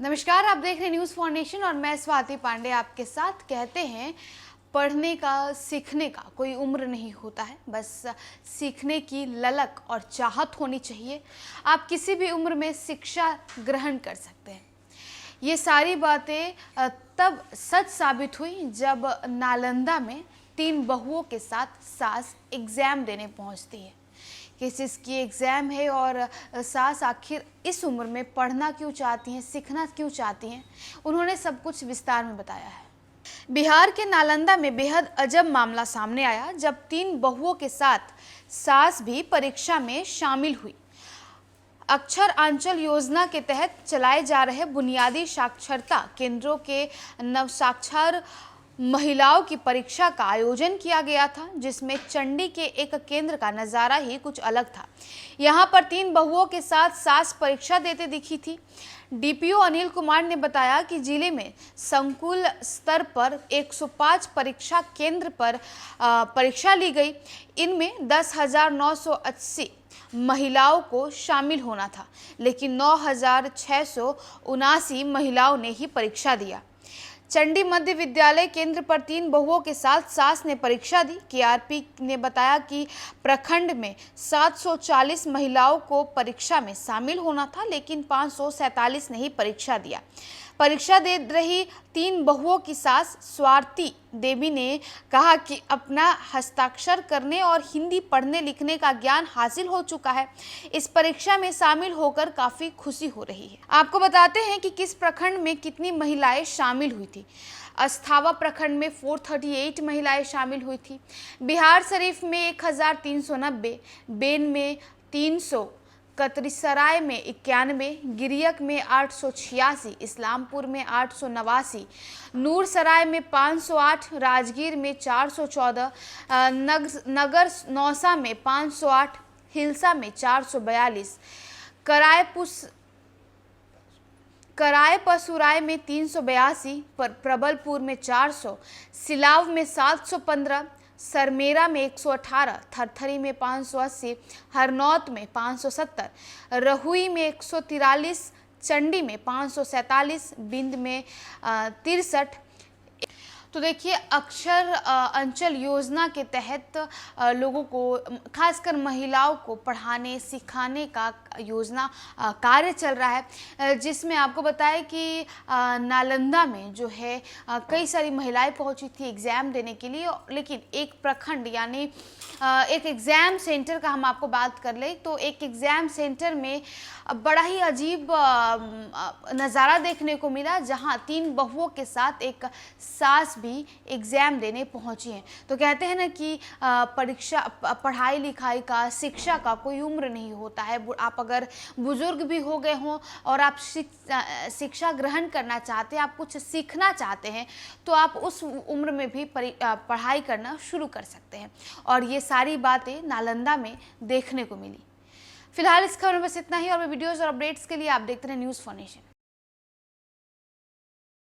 नमस्कार, आप देख रहे हैं न्यूज़ फाउंडेशन और मैं स्वाति पांडे आपके साथ। कहते हैं पढ़ने का, सीखने का कोई उम्र नहीं होता है, बस सीखने की ललक और चाहत होनी चाहिए। आप किसी भी उम्र में शिक्षा ग्रहण कर सकते हैं। ये सारी बातें तब सच साबित हुई जब नालंदा में 3 बहुओं के साथ सास एग्ज़ाम देने पहुंचती है। किस चीज़ की एग्ज़ाम है और सास आखिर इस उम्र में पढ़ना क्यों चाहती हैं, सीखना क्यों चाहती हैं, उन्होंने सब कुछ विस्तार में बताया है। बिहार के नालंदा में बेहद अजब मामला सामने आया जब 3 बहुओं के साथ सास भी परीक्षा में शामिल हुई। अक्षर आंचल योजना के तहत चलाए जा रहे बुनियादी साक्षरता केंद्रों के नवसाक्षर महिलाओं की परीक्षा का आयोजन किया गया था, जिसमें चंडी के एक केंद्र का नज़ारा ही कुछ अलग था। यहाँ पर 3 बहुओं के साथ सास परीक्षा देते दिखी थी। डीपीओ अनिल कुमार ने बताया कि जिले में संकुल स्तर पर 105 परीक्षा केंद्र पर परीक्षा ली गई। इनमें 10,980 महिलाओं को शामिल होना था, लेकिन 9,679 महिलाओं ने ही परीक्षा दिया। चंडी मध्य विद्यालय केंद्र पर 3 बहुओं के साथ सास ने परीक्षा दी। केआरपी ने बताया कि प्रखंड में 740 महिलाओं को परीक्षा में शामिल होना था, लेकिन 547 ने ही परीक्षा दिया। परीक्षा दे रही 3 बहुओं की सास स्वाति देवी ने कहा कि अपना हस्ताक्षर करने और हिंदी पढ़ने लिखने का ज्ञान हासिल हो चुका है। इस परीक्षा में शामिल होकर काफ़ी खुशी हो रही है। आपको बताते हैं कि किस प्रखंड में कितनी महिलाएं शामिल हुई थी। अस्थावा प्रखंड में 438 महिलाएं शामिल हुई थी। बिहार शरीफ में 1390, बेन में 300, कतरीसराय में 91, गिरियक में 886, इस्लामपुर में 889, नूरसराय में 508, राजगीर में 414, नगर नौसा में 508, हिलसा में 442, करायपसुराय में 382, प्रबलपुर में 400, सिलाव में 715, सरमेरा में 118, थरथरी में 580, हरनौत में 570, रहुई में 143, चंडी में 547, बिंद में 63। तो देखिए, अक्षर अंचल योजना के तहत लोगों को, खासकर महिलाओं को पढ़ाने सिखाने का योजना कार्य चल रहा है, जिसमें आपको बताएं कि नालंदा में जो है कई सारी महिलाएं पहुंची थी एग्ज़ाम देने के लिए। लेकिन एक प्रखंड यानी एक एग्ज़ाम सेंटर का हम आपको बात कर लें तो एक एग्ज़ाम सेंटर में बड़ा ही अजीब नज़ारा देखने को मिला, जहां 3 बहुओं के साथ एक सास भी एग्ज़ाम देने पहुंची हैं। तो कहते हैं ना कि परीक्षा, पढ़ाई लिखाई का, शिक्षा का कोई उम्र नहीं होता है। आप अगर बुजुर्ग भी हो गए हों और आप शिक्षा ग्रहण करना चाहते हैं, आप कुछ सीखना चाहते हैं, तो आप उस उम्र में भी पढ़ाई करना शुरू कर सकते हैं। और ये सारी बातें नालंदा में देखने को मिली। फिलहाल इस खबर में बस इतना ही, और वीडियोस और अपडेट्स के लिए आप देखते रहे न्यूज़ फाउंडेशन।